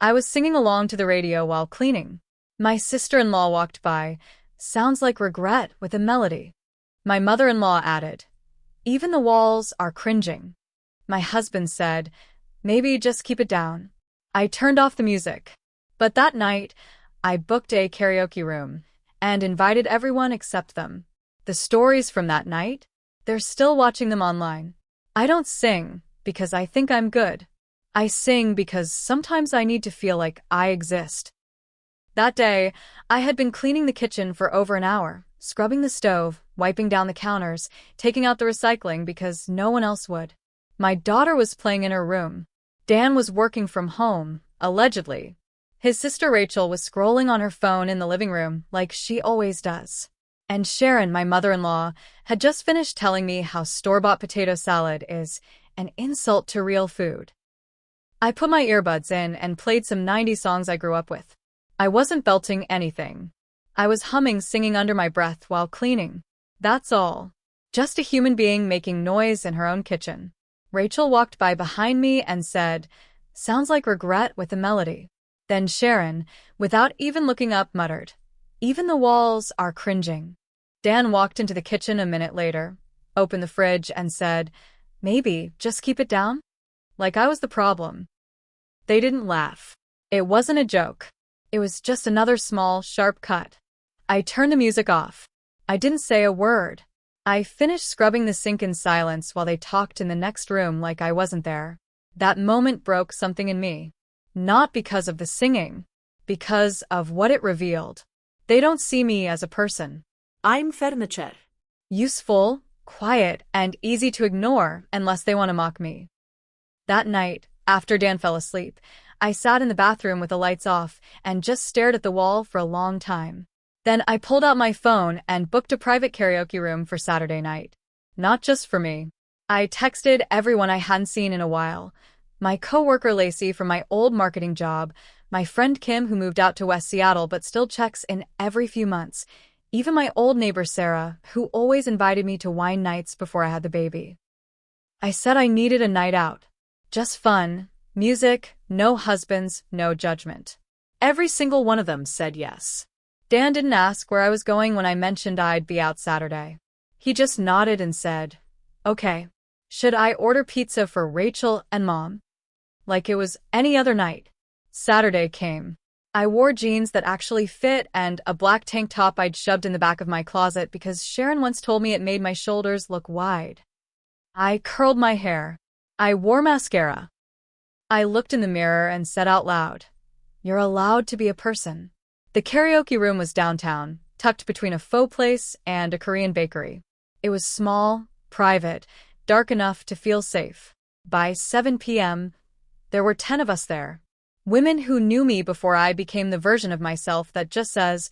I was singing along to the radio while cleaning. My sister-in-law walked by. Sounds like regret with a melody. My mother-in-law added, even the walls are cringing. My husband said, maybe just keep it down. I turned off the music. But that night, I booked a karaoke room and invited everyone except them. The stories from that night? They're still watching them online. I don't sing because I think I'm good. I sing because sometimes I need to feel like I exist. That day, I had been cleaning the kitchen for over an hour, scrubbing the stove, wiping down the counters, taking out the recycling because no one else would. My daughter was playing in her room. Dan was working from home, allegedly. His sister Rachel was scrolling on her phone in the living room like she always does. And Sharon, my mother-in-law, had just finished telling me how store-bought potato salad is an insult to real food. I put my earbuds in and played some 90s songs I grew up with. I wasn't belting anything. I was humming, singing under my breath while cleaning. That's all. Just a human being making noise in her own kitchen. Rachel walked by behind me and said, sounds like regret with a melody. Then Sharon, without even looking up, muttered, even the walls are cringing. Dan walked into the kitchen a minute later, opened the fridge and said, maybe just keep it down? Like I was the problem. They didn't laugh. It wasn't a joke. It was just another small, sharp cut. I turned the music off. I didn't say a word. I finished scrubbing the sink in silence while they talked in the next room like I wasn't there. That moment broke something in me. Not because of the singing, because of what it revealed. They don't see me as a person. I'm furniture. Useful, quiet, and easy to ignore unless they want to mock me. That night, after Dan fell asleep, I sat in the bathroom with the lights off and just stared at the wall for a long time. Then I pulled out my phone and booked a private karaoke room for Saturday night. Not just for me. I texted everyone I hadn't seen in a while. My coworker Lacey from my old marketing job, my friend Kim who moved out to West Seattle but still checks in every few months, even my old neighbor Sarah, who always invited me to wine nights before I had the baby. I said I needed a night out. Just fun, music, no husbands, no judgment. Every single one of them said yes. Dan didn't ask where I was going when I mentioned I'd be out Saturday. He just nodded and said, okay. Should I order pizza for Rachel and Mom? Like it was any other night. Saturday came. I wore jeans that actually fit and a black tank top I'd shoved in the back of my closet because Sharon once told me it made my shoulders look wide. I curled my hair. I wore mascara. I looked in the mirror and said out loud, you're allowed to be a person. The karaoke room was downtown, tucked between a faux place and a Korean bakery. It was small, private, dark enough to feel safe. By 7 p.m., there were 10 of us there. Women who knew me before I became the version of myself that just says,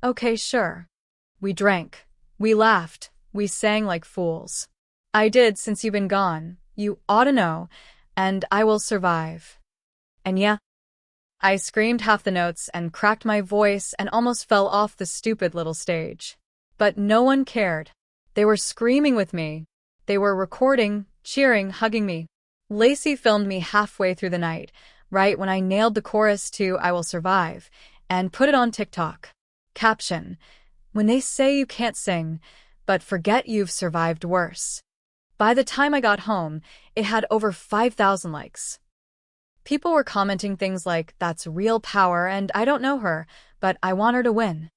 okay, sure. We drank. We laughed. We sang like fools. I did since you've been gone. You ought to know. And I will survive. And yeah, I screamed half the notes and cracked my voice and almost fell off the stupid little stage. But no one cared. They were screaming with me. They were recording, cheering, hugging me. Lacey filmed me halfway through the night, right when I nailed the chorus to I Will Survive, and put it on TikTok. Caption: when they say you can't sing, but forget you've survived worse. By the time I got home, it had over 5,000 likes. People were commenting things like, that's real power and I don't know her, but I want her to win.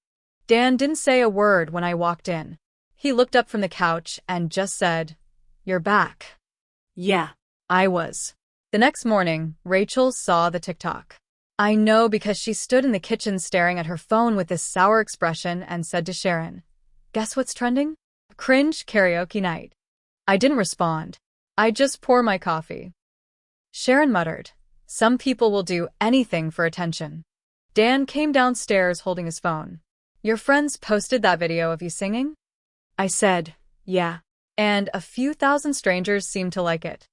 Dan didn't say a word when I walked in. He looked up from the couch and just said, you're back. Yeah, I was. The next morning, Rachel saw the TikTok. I know because she stood in the kitchen staring at her phone with this sour expression and said to Sharon, guess what's trending? Cringe karaoke night. I didn't respond. I just pour my coffee. Sharon muttered, some people will do anything for attention. Dan came downstairs holding his phone. Your friends posted that video of you singing? I said, yeah. And a few thousand strangers seemed to like it.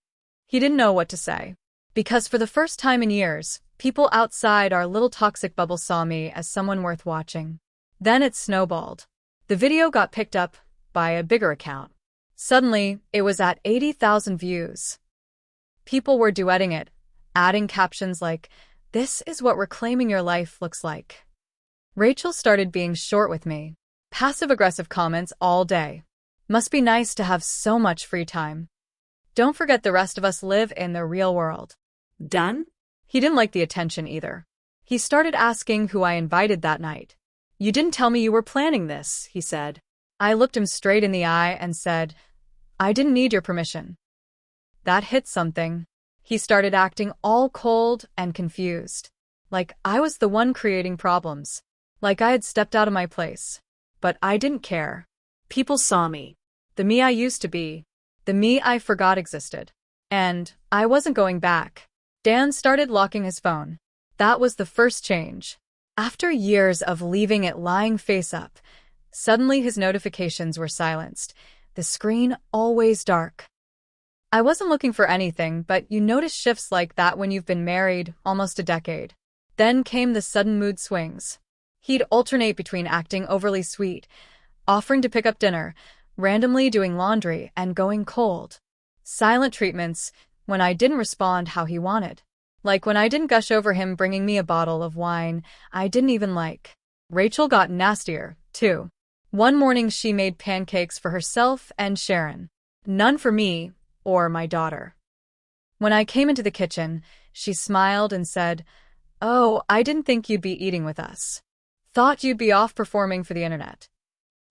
He didn't know what to say. Because for the first time in years, people outside our little toxic bubble saw me as someone worth watching. Then it snowballed. The video got picked up by a bigger account. Suddenly, it was at 80,000 views. People were duetting it, adding captions like, This is what reclaiming your life looks like. Rachel started being short with me. Passive-aggressive comments all day. Must be nice to have so much free time. Don't forget the rest of us live in the real world. Done? He didn't like the attention either. He started asking who I invited that night. You didn't tell me you were planning this, he said. I looked him straight in the eye and said, I didn't need your permission. That hit something. He started acting all cold and confused. Like I was the one creating problems. Like I had stepped out of my place. But I didn't care. People saw me. The me I used to be. The me I forgot existed. And I wasn't going back. Dan started locking his phone. That was the first change. After years of leaving it lying face up, suddenly his notifications were silenced, the screen always dark. I wasn't looking for anything, but you notice shifts like that when you've been married almost a decade. Then came the sudden mood swings. He'd alternate between acting overly sweet, offering to pick up dinner, randomly doing laundry, and going cold. Silent treatments when I didn't respond how he wanted. Like when I didn't gush over him bringing me a bottle of wine I didn't even like. Rachel got nastier, too. One morning she made pancakes for herself and Sharon. None for me or my daughter. When I came into the kitchen, she smiled and said, "Oh, I didn't think you'd be eating with us. Thought you'd be off performing for the internet."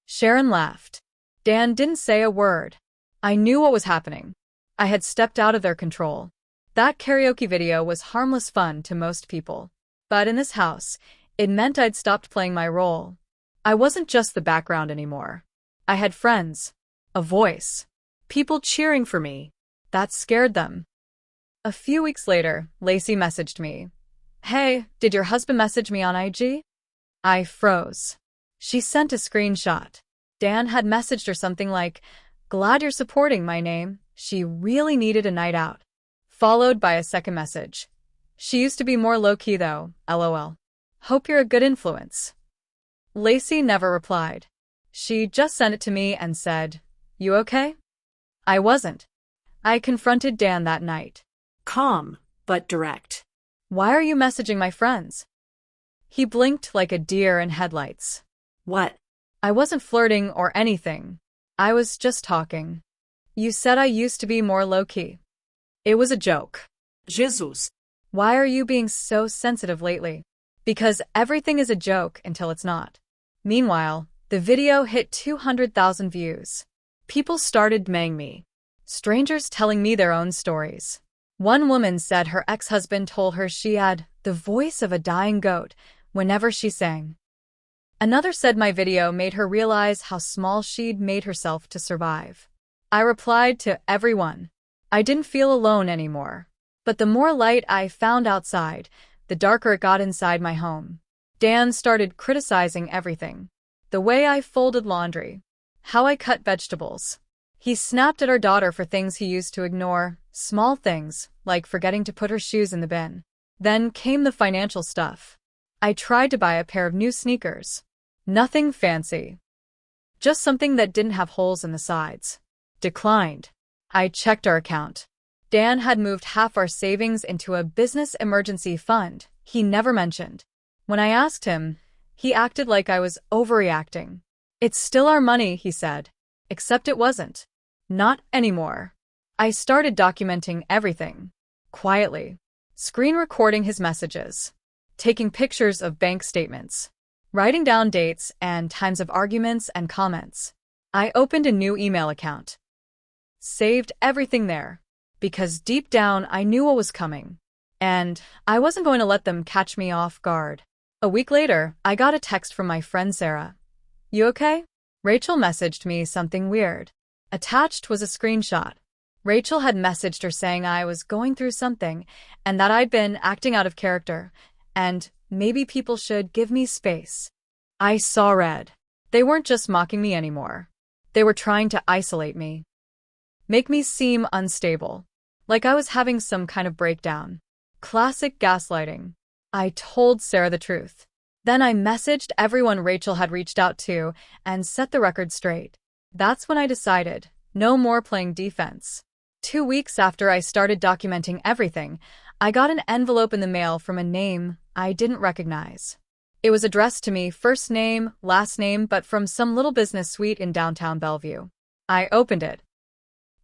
Sharon laughed. Dan didn't say a word. I knew what was happening. I had stepped out of their control. That karaoke video was harmless fun to most people. But in this house, it meant I'd stopped playing my role. I wasn't just the background anymore. I had friends, a voice, people cheering for me. That scared them. A few weeks later, Lacey messaged me. "Hey, did your husband message me on IG?" I froze. She sent a screenshot. Dan had messaged her something like, "Glad you're supporting my name. She really needed a night out." Followed by a second message. "She used to be more low-key though, lol. Hope you're a good influence." Lacey never replied. She just sent it to me and said, "You okay?" I wasn't. I confronted Dan that night. Calm, but direct. "Why are you messaging my friends?" He blinked like a deer in headlights. What? I wasn't flirting or anything. I was just talking. You said I used to be more low-key. It was a joke. Jesus. Why are you being so sensitive lately? Because everything is a joke until it's not. Meanwhile, the video hit 200,000 views. People started DMing me. Strangers telling me their own stories. One woman said her ex-husband told her she had the voice of a dying goat whenever she sang. Another said my video made her realize how small she'd made herself to survive. I replied to everyone. I didn't feel alone anymore. But the more light I found outside, the darker it got inside my home. Dan started criticizing everything. The way I folded laundry. How I cut vegetables. He snapped at our daughter for things he used to ignore, small things, like forgetting to put her shoes in the bin. Then came the financial stuff. I tried to buy a pair of new sneakers. Nothing fancy. Just something that didn't have holes in the sides. Declined. I checked our account. Dan had moved half our savings into a business emergency fund he never mentioned. When I asked him, he acted like I was overreacting. "It's still our money," he said. Except it wasn't. Not anymore. I started documenting everything. Quietly. Screen recording his messages. Taking pictures of bank statements. Writing down dates and times of arguments and comments. I opened a new email account. Saved everything there. Because deep down I knew what was coming. And I wasn't going to let them catch me off guard. A week later, I got a text from my friend Sarah. "You okay?" Rachel messaged me something weird. Attached was a screenshot. Rachel had messaged her saying I was going through something and that I'd been acting out of character, and maybe people should give me space. I saw red. They weren't just mocking me anymore. They were trying to isolate me. Make me seem unstable. Like I was having some kind of breakdown. Classic gaslighting. I told Sarah the truth. Then I messaged everyone Rachel had reached out to and set the record straight. That's when I decided, no more playing defense. 2 weeks after I started documenting everything, I got an envelope in the mail from a name I didn't recognize. It was addressed to me, first name, last name, but from some little business suite in downtown Bellevue. I opened it.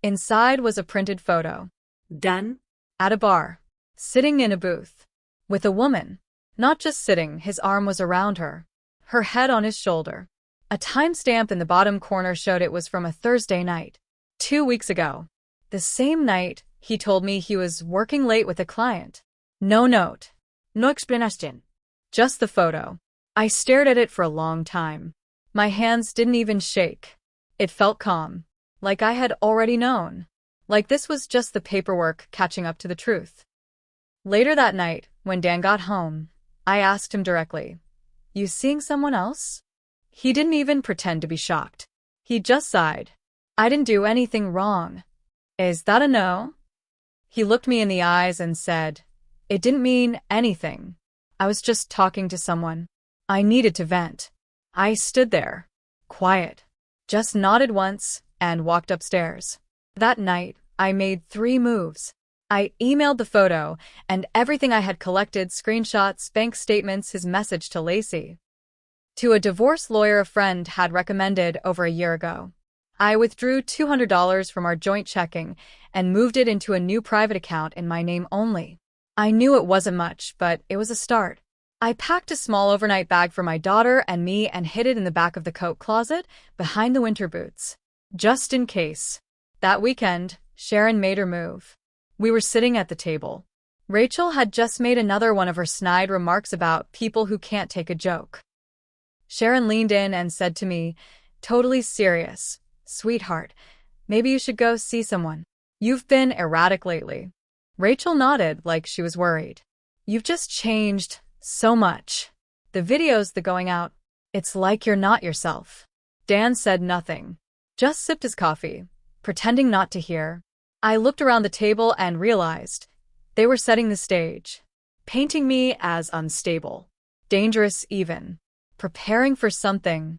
Inside was a printed photo. Done? At a bar. Sitting in a booth. With a woman. Not just sitting, his arm was around her. Her head on his shoulder. A timestamp in the bottom corner showed it was from a Thursday night. 2 weeks ago. The same night, he told me he was working late with a client. No note. No explanation. Just the photo. I stared at it for a long time. My hands didn't even shake. It felt calm. Like I had already known. Like this was just the paperwork catching up to the truth. Later that night, when Dan got home, I asked him directly, "You seeing someone else?" He didn't even pretend to be shocked. He just sighed. "I didn't do anything wrong." "Is that a no?" He looked me in the eyes and said, "It didn't mean anything. I was just talking to someone. I needed to vent." I stood there, quiet, just nodded once, and walked upstairs. That night, I made 3 moves. I emailed the photo and everything I had collected, screenshots, bank statements, his message to Lacey. To a divorce lawyer a friend had recommended over a year ago. I withdrew $200 from our joint checking and moved it into a new private account in my name only. I knew it wasn't much, but it was a start. I packed a small overnight bag for my daughter and me and hid it in the back of the coat closet behind the winter boots. Just in case. That weekend, Sharon made her move. We were sitting at the table. Rachel had just made another one of her snide remarks about people who can't take a joke. Sharon leaned in and said to me, totally serious, "Sweetheart, maybe you should go see someone. You've been erratic lately." Rachel nodded like she was worried. "You've just changed so much. The videos, the going out, it's like you're not yourself." Dan said nothing. Just sipped his coffee, pretending not to hear. I looked around the table and realized they were setting the stage, painting me as unstable, dangerous even, preparing for something.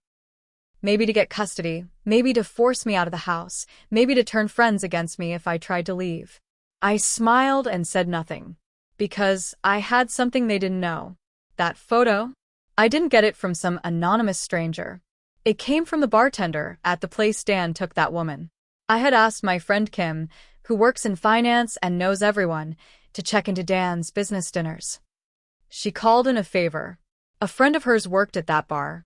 Maybe to get custody, maybe to force me out of the house, maybe to turn friends against me if I tried to leave. I smiled and said nothing, because I had something they didn't know. That photo? I didn't get it from some anonymous stranger. It came from the bartender at the place Dan took that woman. I had asked my friend Kim, who works in finance and knows everyone, to check into Dan's business dinners. She called in a favor. A friend of hers worked at that bar.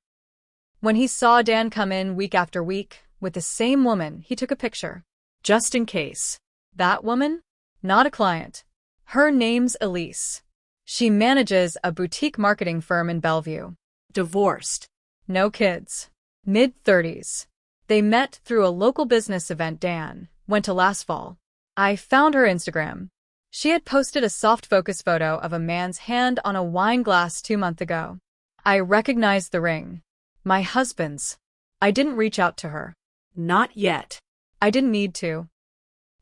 When he saw Dan come in week after week with the same woman, he took a picture. Just in case. That woman? Not a client. Her name's Elise. She manages a boutique marketing firm in Bellevue. Divorced. No kids. Mid-30s. They met through a local business event Dan went to last fall. I found her Instagram. She had posted a soft focus photo of a man's hand on a wine glass 2 months ago. I recognized the ring. My husband's. I didn't reach out to her. Not yet. I didn't need to.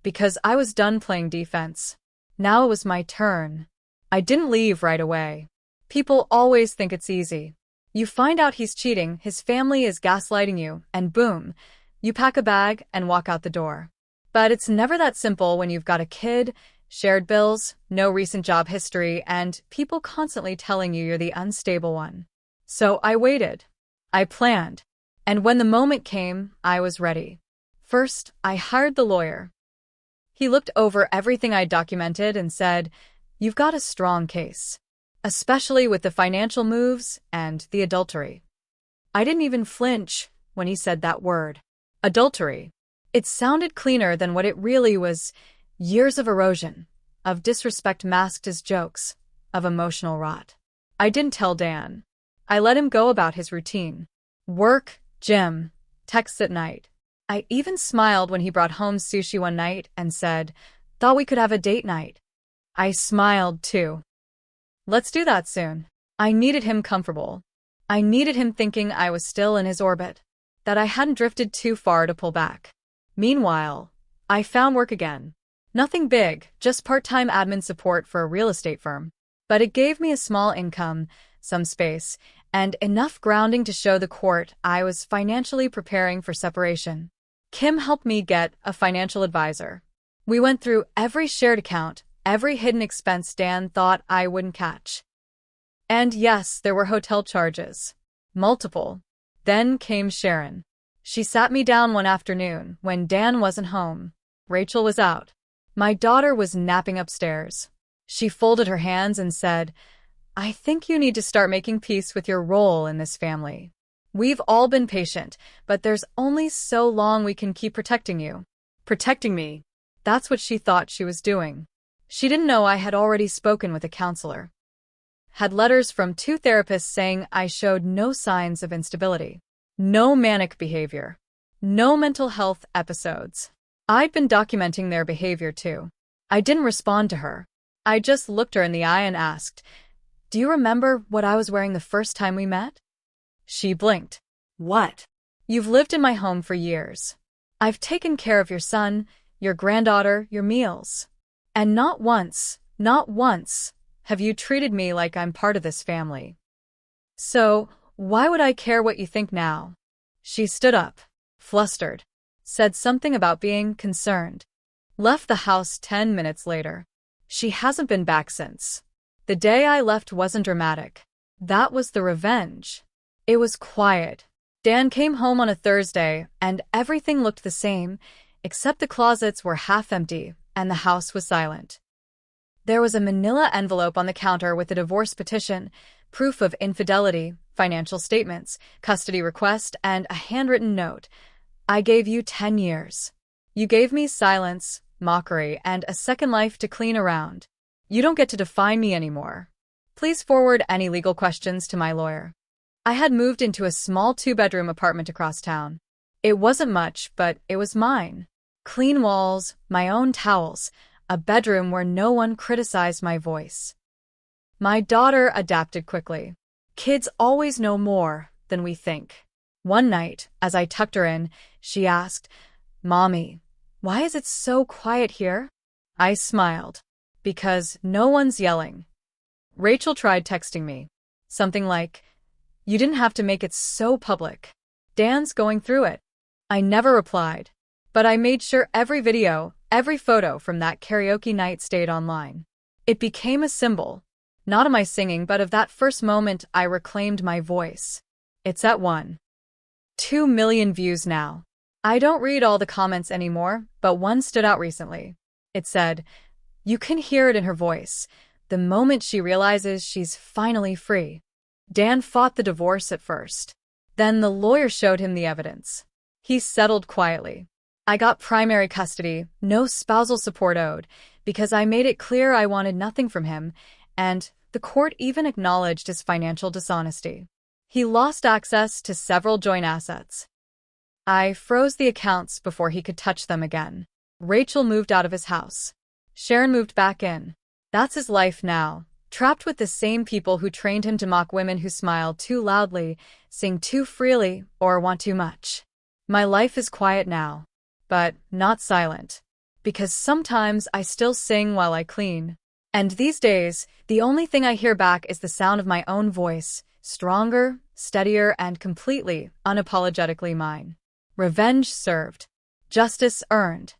Because I was done playing defense. Now it was my turn. I didn't leave right away. People always think it's easy. You find out he's cheating, his family is gaslighting you, and boom, you pack a bag and walk out the door. But it's never that simple when you've got a kid, shared bills, no recent job history, and people constantly telling you you're the unstable one. So I waited. I planned. And when the moment came, I was ready. First, I hired the lawyer. He looked over everything I'd documented and said, "You've got a strong case. Especially with the financial moves and the adultery." I didn't even flinch when he said that word. Adultery. It sounded cleaner than what it really was. Years of erosion, of disrespect masked as jokes, of emotional rot. I didn't tell Dan. I let him go about his routine. Work, gym, texts at night. I even smiled when he brought home sushi one night and said, "Thought we could have a date night." I smiled too. Let's do that soon. I needed him comfortable. I needed him thinking I was still in his orbit, that I hadn't drifted too far to pull back. Meanwhile, I found work again. Nothing big, just part-time admin support for a real estate firm. But it gave me a small income, some space, and enough grounding to show the court I was financially preparing for separation. Kim helped me get a financial advisor. We went through every shared account, every hidden expense Dan thought I wouldn't catch. And yes, there were hotel charges. Multiple. Then came Sharon. She sat me down one afternoon when Dan wasn't home. Rachel was out. My daughter was napping upstairs. She folded her hands and said, "I think you need to start making peace with your role in this family. We've all been patient, but there's only so long we can keep protecting you." Protecting me. That's what she thought she was doing. She didn't know I had already spoken with a counselor. Had letters from 2 therapists saying I showed no signs of instability, no manic behavior, no mental health episodes. I'd been documenting their behavior too. I didn't respond to her. I just looked her in the eye and asked, "Do you remember what I was wearing the first time we met?" She blinked. What? "You've lived in my home for years. I've taken care of your son, your granddaughter, your meals. And not once have you treated me like I'm part of this family. So, why would I care what you think now?" She stood up, flustered, said something about being concerned, left the house 10 minutes later. She hasn't been back since. The day I left wasn't dramatic. That was the revenge. It was quiet. Dan came home on a Thursday, and everything looked the same, except the closets were half empty, and the house was silent. There was a manila envelope on the counter with a divorce petition, proof of infidelity, financial statements, custody request, and a handwritten note. "I gave you 10 years. You gave me silence, mockery, and a second life to clean around. You don't get to define me anymore. Please forward any legal questions to my lawyer." I had moved into a small 2-bedroom apartment across town. It wasn't much, but it was mine. Clean walls, my own towels, a bedroom where no one criticized my voice. My daughter adapted quickly. Kids always know more than we think. One night, as I tucked her in, she asked, "Mommy, why is it so quiet here?" I smiled. "Because no one's yelling." Rachel tried texting me. Something like, "You didn't have to make it so public. Dan's going through it." I never replied, but I made sure every video, every photo from that karaoke night stayed online. It became a symbol, not of my singing but of that first moment I reclaimed my voice. It's at 1.2 million views now. I don't read all the comments anymore, but one stood out recently. It said, "You can hear it in her voice, the moment she realizes she's finally free." Dan fought the divorce at first. Then the lawyer showed him the evidence. He settled quietly. I got primary custody, no spousal support owed, because I made it clear I wanted nothing from him, and the court even acknowledged his financial dishonesty. He lost access to several joint assets. I froze the accounts before he could touch them again. Rachel moved out of his house. Sharon moved back in. That's his life now, trapped with the same people who trained him to mock women who smile too loudly, sing too freely, or want too much. My life is quiet now, but not silent, because sometimes I still sing while I clean. And these days, the only thing I hear back is the sound of my own voice, stronger, steadier, and completely, unapologetically mine. Revenge served. Justice earned.